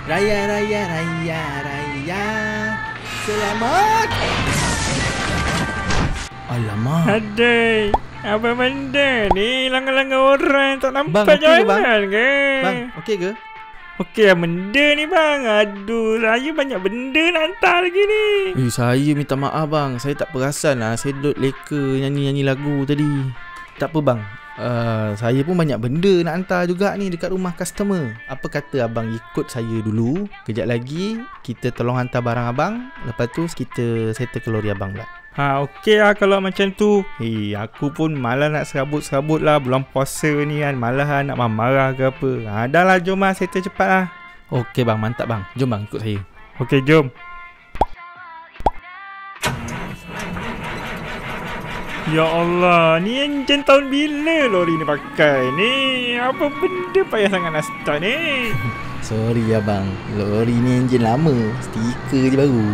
Raya, raya, raya, raya. Selamat. Alamak. Aduh, apa benda ni? Langgar-langgar orang tak nampak Bang, okey ke, jalan ke? Bang, okey ke? Okey lah benda ni bang. Aduh, saya banyak benda nak hantar lagi ni. Saya minta maaf bang. Saya tak perasan lah. Saya duduk leka nyanyi-nyanyi lagu tadi. Tak apa bang. Saya pun banyak benda nak hantar juga ni dekat rumah customer. Apa kata abang ikut saya dulu? Kejap lagi kita tolong hantar barang abang. Lepas tu kita settle ke lori abang pula. Okey lah kalau macam tu. Aku pun malah nak serabut-serabut lah. Bulan puasa ni kan. Malah lah nak marah ke apa. Dah lah, jom lah settle cepat lah. Okey bang, mantap bang. Jom bang, ikut saya. Okey, jom. Ya Allah, ni enjin tahun bila lori ni pakai ni? Apa benda payah sangat nak start ni? Sorry ya bang. Lori ni enjin lama. Stiker je baru.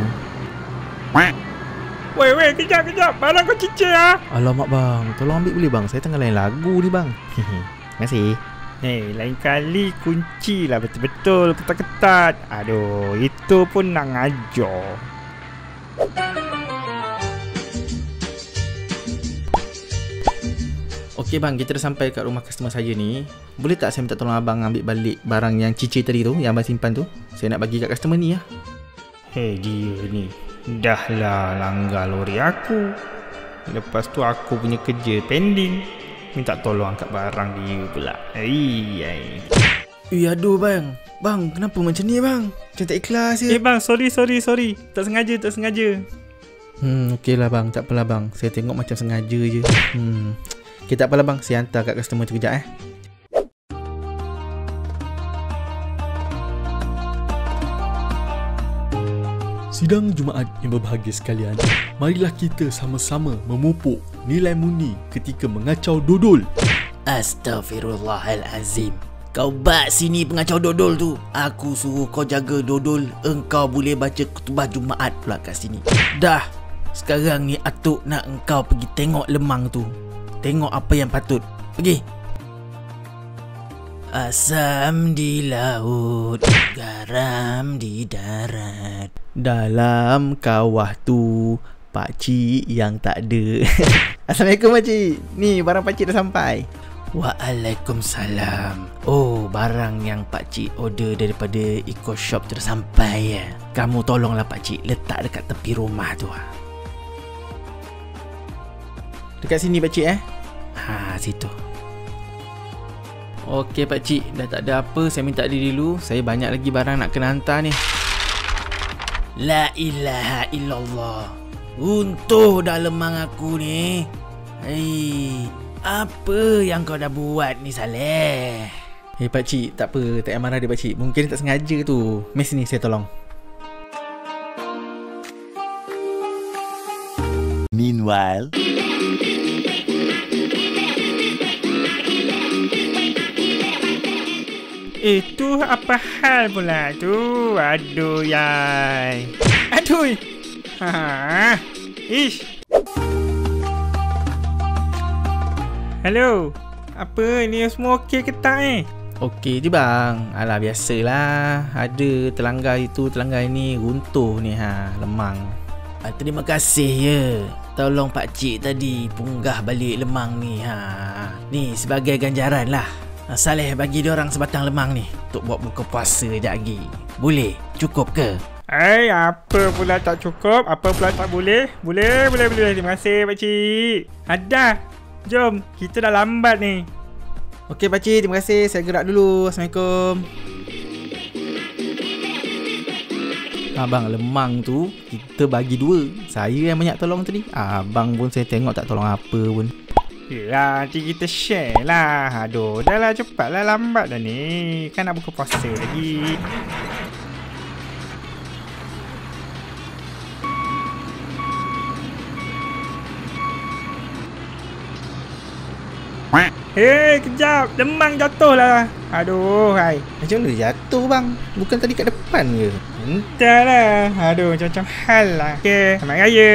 Weh, kejap. Barang kau cicir lah. Alamak bang, tolong ambil boleh bang? Saya tengah lain lagu ni bang. Terima kasih. Lain kali kunci lah betul-betul ketat-ketat. Aduh, itu pun nak ngajar. Okey bang, kita dah sampai kat rumah customer saya ni. Boleh tak saya minta tolong abang ambil balik barang yang cicir tadi tu, yang abang simpan tu? Saya nak bagi kat customer ni lah. Dia ni dah lah langgar lori aku. Lepas tu aku punya kerja pending. Minta tolong angkat barang dia pula. Aduh bang. Bang, kenapa macam ni bang? Macam tak ikhlas je. Bang, sorry. Tak sengaja. Okey lah bang, tak apalah bang. Saya tengok macam sengaja je. Okay, tak apalah bang. Saya hantar kat customer tu kejap Sidang Jumaat yang berbahagia sekalian, marilah kita sama-sama memupuk nilai mundi ketika mengacau dodol. Astaghfirullahalazim. Kau bak sini pengacau dodol tu. Aku suruh kau jaga dodol. Engkau boleh baca khutbah Jumaat pula kat sini. Dah. Sekarang ni atuk nak engkau pergi tengok lemang tu. Tengok apa yang patut. Pergi. Asam di laut, garam di darat. Dalam kawah tu pakcik yang tak ada. Assalamualaikum pakcik. Ni barang pakcik dah sampai. Waalaikumsalam. Oh, barang yang pakcik order daripada Eco Shop tu dah sampai ya. Kamu tolonglah pakcik letak dekat tepi rumah tu. Dekat sini pakcik Situ. Okey pakcik, dah tak ada apa. Saya minta diri dulu. Saya banyak lagi barang nak kena hantar ni. La ilaha illallah. Untuh dah lemang aku ni. Apa yang kau dah buat ni Saleh? Pakcik, tak apa. Tak payah marah dia pakcik. Mungkin tak sengaja tu. Mes ni saya tolong. Meanwhile, Itu apa hal pula tu? Aduh yai. Aduh. Ish. Hello. Apa ni semua okey ke tak Okey je bang. Alah biasalah. Ada terlanggar itu, terlanggar ini. Runtuh ni lemang. Terima kasih ya. Tolong pakcik tadi punggah balik lemang ni. Ni sebagai ganjaran lah. Saleh bagi diorang sebatang lemang ni untuk buat buka puasa sekejap lagi. Boleh? Cukup ke? Apa pula tak cukup? Apa pula tak boleh? Boleh. Terima kasih pakcik. Ada. Jom, kita dah lambat ni. Okey pakcik, terima kasih. Saya gerak dulu. Assalamualaikum. Abang, lemang tu kita bagi dua. Saya yang banyak tolong tadi. Abang pun saya tengok tak tolong apa pun. Yelah, nanti kita share lah. Aduh, dah lah cepatlah, lambat dah ni. Kan nak buka puasa lagi. Kejap. Lemang jatuh lah. Aduh, hai. Macam mana jatuh bang? Bukan tadi kat depan ke? Entahlah. Aduh, macam-macam hal lah. Okay, selamat raya.